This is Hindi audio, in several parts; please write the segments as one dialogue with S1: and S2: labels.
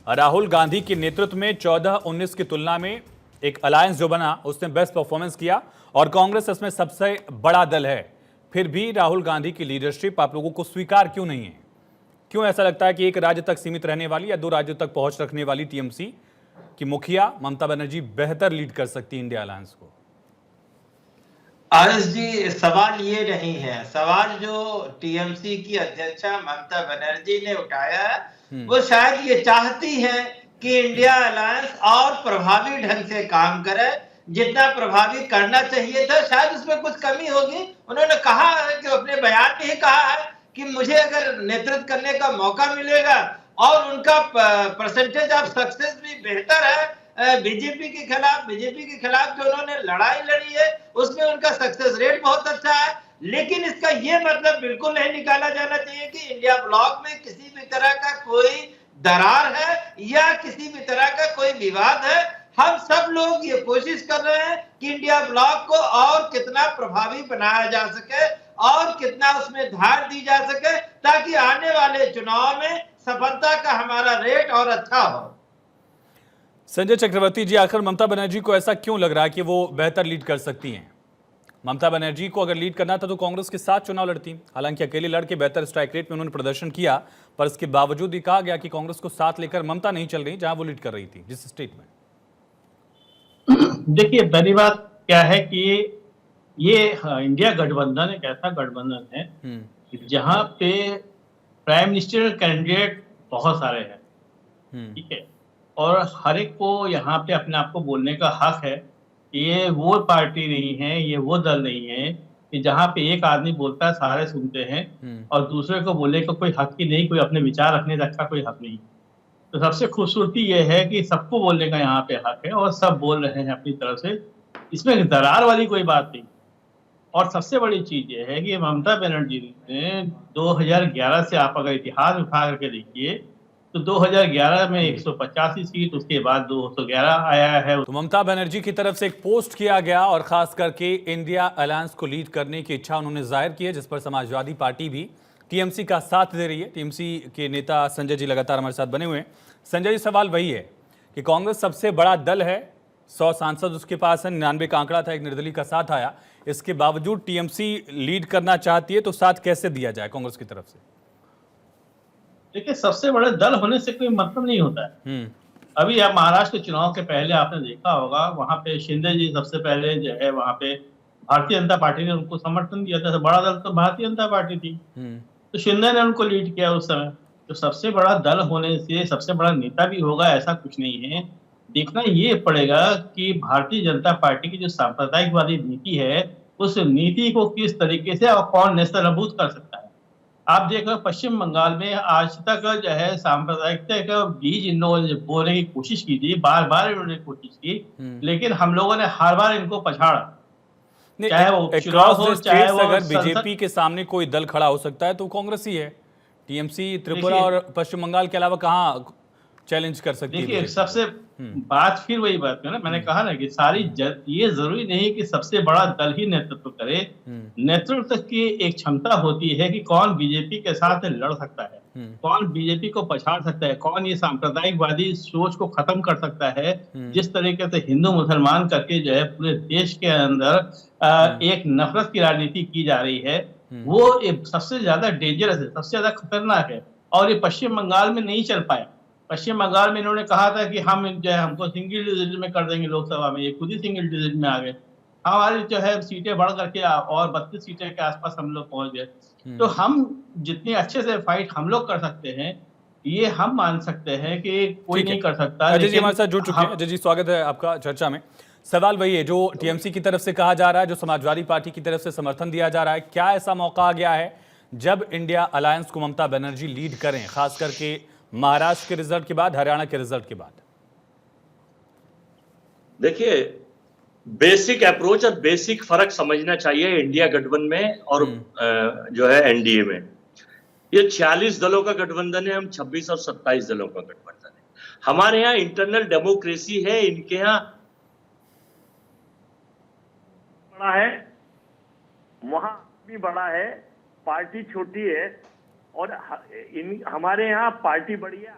S1: राहुल गांधी के नेतृत्व में 14-19 की तुलना में एक अलायंस जो बना उसने बेस्ट परफॉर्मेंस किया और कांग्रेस इसमें सबसे बड़ा दल है। फिर भी राहुल गांधी की लीडरशिप आप लोगों को स्वीकार क्यों नहीं है? क्यों ऐसा लगता है कि एक राज्य तक सीमित रहने वाली या 2 राज्यों तक पहुंच रखने वाली टीएमसी की मुखिया ममता बनर्जी बेहतर लीड कर सकती है इंडिया अलायंस को?
S2: आरएस जी, सवाल ये नहीं है। सवाल जो टीएमसी की अध्यक्षा ममता बनर्जी ने उठाया है वो शायद ये चाहती है कि इंडिया अलायंस और प्रभावी ढंग से काम करे, जितना प्रभावी करना चाहिए था शायद उसमें कुछ कमी होगी। उन्होंने कहा है कि अपने बयान में ही कहा है कि मुझे अगर नेतृत्व करने का मौका मिलेगा और उनका परसेंटेज ऑफ सक्सेस भी बेहतर है बीजेपी के खिलाफ जो उन्होंने लड़ाई लड़ी है उसमें उनका सक्सेस रेट बहुत अच्छा है। लेकिन इसका ये मतलब बिल्कुल नहीं निकाला जाना चाहिए कि इंडिया ब्लॉक में किसी भी तरह का कोई दरार है या किसी भी तरह का कोई विवाद है। हम सब लोग ये कोशिश कर रहे हैं कि इंडिया ब्लॉक को और कितना प्रभावी बनाया जा सके और कितना उसमें धार दी जा सके ताकि आने वाले चुनाव में सफलता का हमारा रेट और अच्छा हो।
S1: संजय चक्रवर्ती जी, आखिर ममता बनर्जी को ऐसा क्यों लग रहा है कि वो बेहतर लीड कर सकती हैं? ममता बनर्जी को अगर लीड करना था तो कांग्रेस के साथ चुनाव लड़ती। हालांकि अकेले लड़के बेहतर स्ट्राइक रेट में उन्होंने प्रदर्शन किया, पर इसके बावजूद ये कहा गया कि कांग्रेस को साथ लेकर ममता नहीं चल रही जहां वो लीड कर रही थी जिस स्टेट में।
S3: देखिए, पहली बात क्या है कि इंडिया गठबंधन एक ऐसा गठबंधन है जहां पे प्राइम मिनिस्टर कैंडिडेट बहुत सारे हैं। ठीक है, और हर एक को यहाँ पे अपने आप को बोलने का हक है। ये वो पार्टी नहीं है, ये वो दल नहीं है कि जहाँ पे एक आदमी बोलता है सारे सुनते हैं और दूसरे को बोलने का कोई हक ही नहीं, कोई अपने विचार रखने तक का कोई हक नहीं। तो सबसे खूबसूरती ये है कि सबको बोलने का यहाँ पे हक है और सब बोल रहे हैं अपनी तरफ से। इसमें दरार वाली कोई बात नहीं। और सबसे बड़ी चीज ये है कि ममता बनर्जी ने 2011 से आप अगर इतिहास उठा करके देखिए तो 2011 में 185 सीट, उसके बाद 211 आया है।
S1: तो ममता बनर्जी की तरफ से एक पोस्ट किया गया और खास करके इंडिया अलायंस को लीड करने की इच्छा उन्होंने जाहिर की है, जिस पर समाजवादी पार्टी भी टीएमसी का साथ दे रही है। टीएमसी के नेता संजय जी लगातार हमारे साथ बने हुए हैं। संजय जी, सवाल वही है कि कांग्रेस सबसे बड़ा दल है, 100 सांसद उसके पास है, 99 का आंकड़ा था, एक निर्दलीय का साथ आया। इसके बावजूद टीएमसी लीड करना चाहती है, तो साथ कैसे दिया जाए कांग्रेस की तरफ से?
S3: देखिए, सबसे बड़े दल होने से कोई मतलब नहीं होता है। अभी आप महाराष्ट्र के चुनाव के पहले आपने देखा होगा, वहां पे शिंदे जी सबसे पहले जो है वहां पे भारतीय जनता पार्टी ने उनको समर्थन दिया था। बड़ा दल तो भारतीय जनता पार्टी थी, तो शिंदे ने उनको लीड किया उस समय। तो सबसे बड़ा दल होने से सबसे बड़ा नेता भी होगा ऐसा कुछ नहीं है। देखना ये पड़ेगा कि भारतीय जनता पार्टी की जो सांप्रदायिकवादी नीति है उस नीति को किस तरीके से और कौन नेस्तनाबूद कर सकता है। आप देखो, पश्चिम बंगाल में आज तक जो है सांप्रदायिकता का बीज इन लोगों ने बोने की कोशिश की थी, बार बार इन्होंने कोशिश की, लेकिन हम लोगों ने हर बार इनको पछाड़ा। चाहे वो चुनाव हो, चाहे वो
S1: अगर बीजेपी के सामने कोई दल खड़ा हो सकता है तो कांग्रेस ही है। टीएमसी त्रिपुरा और पश्चिम बंगाल के अलावा कहाँ चैलेंज कर सकती है?
S3: देखिए, सबसे बात फिर वही बात है ना, मैंने कहा ना कि ये जरूरी नहीं कि सबसे बड़ा दल ही नेतृत्व करे। नेतृत्व की एक क्षमता होती है कि कौन बीजेपी के साथ लड़ सकता है, कौन बीजेपी को पछाड़ सकता है, कौन ये सांप्रदायिकवादी सोच को खत्म कर सकता है। जिस तरीके से हिंदू मुसलमान करके जो है पूरे देश के अंदर एक नफरत की राजनीति की जा रही है, वो सबसे ज्यादा डेंजरस है, सबसे ज्यादा खतरनाक है। और ये पश्चिम बंगाल में नहीं चल पाया। पश्चिम बंगाल में इन्होंने कहा था कि हम जो है हमको सिंगल डिजिट में कर देंगे लोकसभा में, ये खुद ही सिंगल डिजिट में आ गए। हमारी जो है सीटें बढ़ करके और 32 सीटें के आसपास हम लोग पहुंच गए। तो हम जितने अच्छे से फाइट हम लोग कर सकते हैं, ये हम मान सकते हैं कि कोई नहीं कर सकता।
S1: अजय जी हमारे साथ जुड़ चुके हैं। अजय जी, स्वागत है आपका चर्चा में। सवाल वही है जो टीएमसी की तरफ से कहा जा रहा है, जो समाजवादी पार्टी की तरफ से समर्थन दिया जा रहा है। क्या ऐसा मौका आ गया है जब इंडिया अलायंस को ममता बनर्जी लीड करें, खास करके महाराष्ट्र के रिजल्ट के बाद, हरियाणा के रिजल्ट के बाद?
S4: देखिए, बेसिक अप्रोच और बेसिक फर्क समझना चाहिए इंडिया गठबंधन में और जो है एनडीए में। ये 46 दलों का गठबंधन है, हम 26 और 27 दलों का गठबंधन है। हमारे यहाँ इंटरनल डेमोक्रेसी है, इनके यहाँ बड़ा है, वहां भी बड़ा है, पार्टी छोटी है और हमारे यहाँ पार्टी बड़ी है।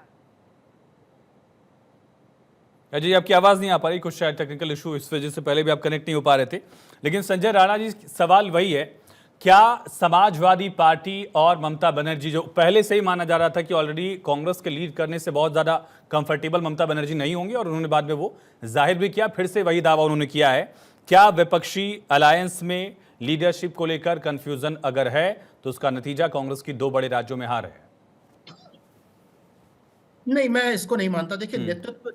S1: अजय जी, आपकी आवाज नहीं आ पा रही, कुछ शायद टेक्निकल इशू, इस वजह से पहले भी आप कनेक्ट नहीं हो पा रहे थे। लेकिन संजय राणा जी, सवाल वही है, क्या समाजवादी पार्टी और ममता बनर्जी, जो पहले से ही माना जा रहा था कि ऑलरेडी कांग्रेस के लीड करने से बहुत ज्यादा कंफर्टेबल ममता बनर्जी नहीं होंगी, और उन्होंने बाद में वो जाहिर भी किया, फिर से वही दावा उन्होंने किया है, क्या विपक्षी अलायंस में लीडरशिप को लेकर कंफ्यूजन अगर है तो उसका नतीजा कांग्रेस की 2 बड़े राज्यों में हार है?
S5: नहीं, मैं इसको नहीं मानता। देखिए, नेतृत्व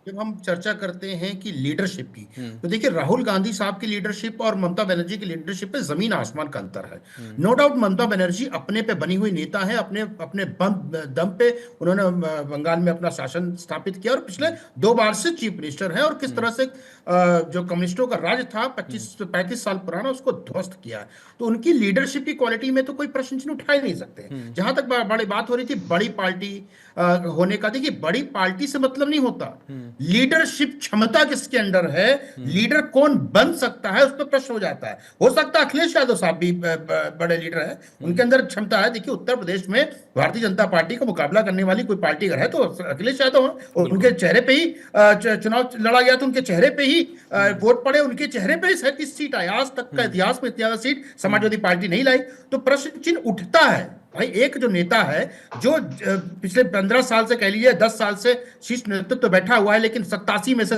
S5: जब हम चर्चा करते हैं कि लीडरशिप की, तो देखिए राहुल गांधी साहब की लीडरशिप और ममता बनर्जी की लीडरशिप पे जमीन आसमान का अंतर है। नो डाउट ममता बनर्जी अपने पे बनी हुई नेता है, अपने अपने दम पे उन्होंने बंगाल में अपना शासन स्थापित किया और पिछले 2 बार से चीफ मिनिस्टर है, और किस तरह से जो कम्युनिस्टों का राज था 25-35 साल पुराना, उसको ध्वस्त किया है। तो उनकी लीडरशिप की क्वालिटी में तो कोई प्रश्न चिन्ह उठा ही नहीं सकते। जहां तक बड़ी बात हो रही थी बड़ी पार्टी होने का, देखिए बड़ी पार्टी से मतलब नहीं होता, लीडरशिप क्षमता किसके अंडर है, लीडर कौन बन सकता है, उस पर प्रश्न हो जाता है। हो सकता है अखिलेश यादव साहब भी बड़े लीडर है, उनके अंदर क्षमता है। देखिए उत्तर प्रदेश में भारतीय जनता पार्टी का मुकाबला करने वाली कोई पार्टी अगर है तो अखिलेश यादव है, और उनके चेहरे पे ही चुनाव लड़ा गया, तो उनके चेहरे पे ही वोट पड़े, उनके चेहरे पे ही 37 सीट आई। आज तक का इतिहास में इतना सीट समाजवादी पार्टी नहीं लाई, तो प्रश्न चिन्ह उठता है। भाई एक जो नेता है जो पिछले 15 साल से कह लीजिए 10 साल से शीर्ष नेतृत्व तो बैठा हुआ है, लेकिन 87 में से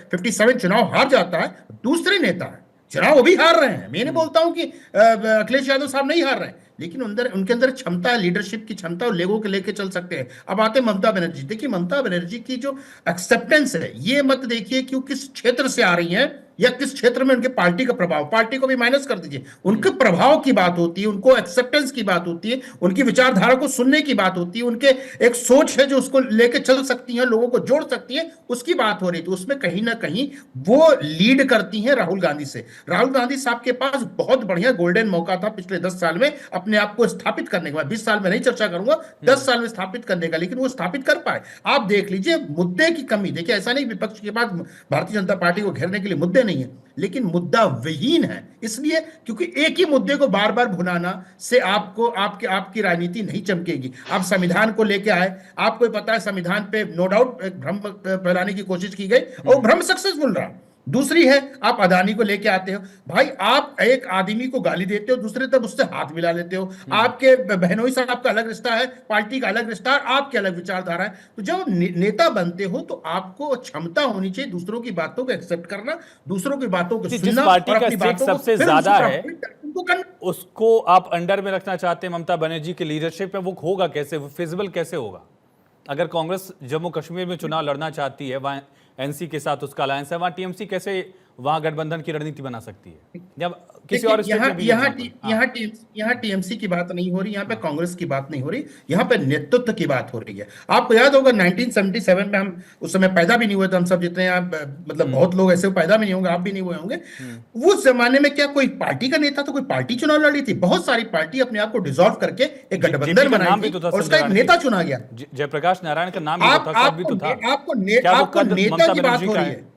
S5: 57 चुनाव हार जाता है, दूसरे नेता है, चुनाव वो भी हार रहे हैं। मैं नहीं बोलता हूं कि अखिलेश यादव साहब नहीं हार रहे हैं, लेकिन उनके अंदर क्षमता है, लीडरशिप की क्षमता, और लोगों के लेके चल सकते हैं। अब आते हैं ममता बनर्जी। देखिए ममता बनर्जी की जो एक्सेप्टेंस है, ये मत देखिए कि किस क्षेत्र से आ रही है या किस क्षेत्र में उनके पार्टी का प्रभाव, पार्टी को भी माइनस कर दीजिए, उनके प्रभाव की बात होती है, उनको एक्सेप्टेंस की बात होती है, उनकी विचारधारा को सुनने की बात होती है, उनके एक सोच है जो उसको लेके चल सकती है, लोगों को जोड़ सकती है, उसकी बात हो रही थी। उसमें कहीं ना कहीं वो लीड करती हैं राहुल गांधी से। राहुल गांधी साहब के पास बहुत बढ़िया गोल्डन मौका था पिछले 10 साल में अपने आप को स्थापित करने का। 20 साल में नहीं चर्चा करूंगा, 10 साल में स्थापित करने का, लेकिन वो स्थापित कर पाए। आप देख लीजिए मुद्दे की कमी, देखिए ऐसा नहीं विपक्ष के पास भारतीय जनता पार्टी को घेरने के लिए मुद्दे नहीं है, लेकिन मुद्दा विहीन है, इसलिए क्योंकि एक ही मुद्दे को बार बार भुनाना से आपको आपकी राजनीति नहीं चमकेगी। आप संविधान को लेके आए, आपको पता है संविधान पे नो डाउट एक भ्रम फैलाने की कोशिश की गई और भ्रम सक्सेसफुल रहा। दूसरी है आप अदानी को लेके आते हो, भाई आप एक आदमी को गाली देते हो, दूसरे तब उससे हाथ मिला लेते हो। आपके बहनोई साहब का अलग रिश्ता है, पार्टी का अलग रिश्ता है, आपकी अलग विचारधारा है। तो जब नेता बनते हो तो आपको क्षमता होनी चाहिए दूसरों की बातों को एक्सेप्ट करना, दूसरों की बातों को सुनना,
S1: जिस पार्टी का स्टेक सबसे ज्यादा है उसको आप अंडर में रखना चाहते हैं ममता बनर्जी की लीडरशिप पे, वो होगा कैसे, वो फिजिबल कैसे होगा? अगर कांग्रेस जम्मू कश्मीर में चुनाव लड़ना चाहती है, वहां एनसी के साथ उसका अलायंस है, वहां टीएमसी कैसे वहां गठबंधन की रणनीति बना सकती है? जब किसी और
S5: यहाँ टीएमसी की बात नहीं हो रही, यहाँ पे कांग्रेस की बात नहीं हो रही, यहाँ पे नेतृत्व की बात हो रही है। आपको याद होगा 1977 में, हम उस समय पैदा भी नहीं हुए थे, हम सब जितने आप मतलब बहुत लोग ऐसे पैदा भी नहीं होंगे, आप भी नहीं हुए होंगे। उस जमाने में क्या कोई पार्टी का नेता था, कोई पार्टी चुनाव लड़ी थी? बहुत सारी पार्टी अपने आप को डिसॉल्व करके एक गठबंधन बनाई थी और उसका एक नेता चुना गया।
S1: जयप्रकाश नारायण का नाम भी तो था।
S5: आपको नेता की बात हो रही है।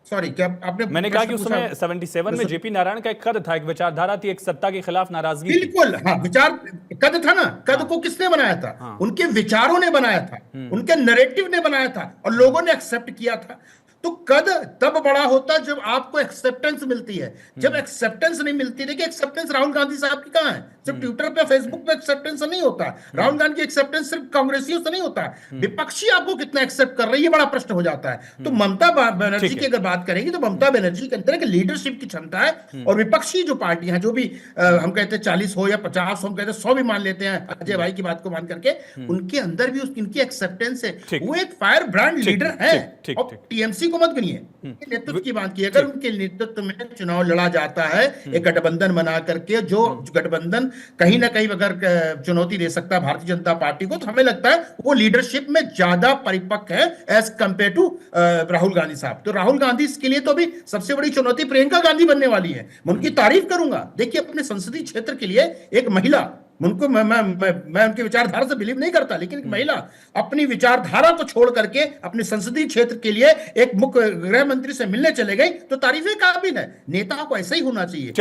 S5: सॉरी, क्या आपने?
S1: मैंने कहा कि उस समय 77 में जेपी नारायण का एक कद था, एक विचारधारा थी, एक सत्ता के खिलाफ नाराजगी।
S5: बिल्कुल, हाँ, विचार कद था ना। कद को किसने बनाया था? हाँ। उनके विचारों ने बनाया था, उनके नैरेटिव ने बनाया था और लोगों ने एक्सेप्ट किया था। तो कद तब बड़ा होता है जब आपको एक्सेप्टेंस मिलती है। जब एक्सेप्टेंस नहीं मिलती, देखिए एक्सेप्टेंस राहुल गांधी साहब की कहां है? सिर्फ ट्विटर पे फेसबुक पे एक्सेप्टेंस नहीं होता। राहुल गांधी की एक्सेप्टेंस सिर्फ कांग्रेसियों से नहीं होता, विपक्षी आपको कितना एक्सेप्ट कर रही है, बड़ा प्रश्न हो जाता है। तो ममता बनर्जी की अगर बात करेंगे तो ममता बनर्जी के अंदर लीडरशिप की क्षमता है, और विपक्षी जो पार्टियां हैं, जो भी हम कहते हैं 40 हो या 50 हो, हम कहते हैं 100 भी मान लेते हैं अजय भाई की बात को मान करके, उनके अंदर भी इनकी एक्सेप्टेंस है। वो एक फायर ब्रांड लीडर है। और टीएमसी को मत गिनिए, नेतृत्व की बात की, अगर उनके नेतृत्व में चुनाव लड़ा जाता है एक गठबंधन बना करके, जो गठबंधन कहीं ना कहीं अगर चुनौती दे सकता है भारतीय जनता पार्टी को, तो हमें लगता है वो लीडरशिप में ज्यादा परिपक्व है as compare to Rahul Gandhi साहब। तो राहुल गांधी इसके लिए तो अभी सबसे बड़ी चुनौती प्रियंका गांधी बनने वाली है। मैं उनकी तारीफ करूंगा। देखिए अपने संसदीय क्षेत्र के लिए एक महिला, उनको मैं उनकी विचारधारा से बिलीव नहीं करता, लेकिन एक महिला अपनी विचारधारा को छोड़ करके अपने संसदीय क्षेत्र के लिए एक मुख्य गृह मंत्री से मिलने चले गई, तो तारीफे काबिल है। नेता को ऐसा ही होना चाहिए।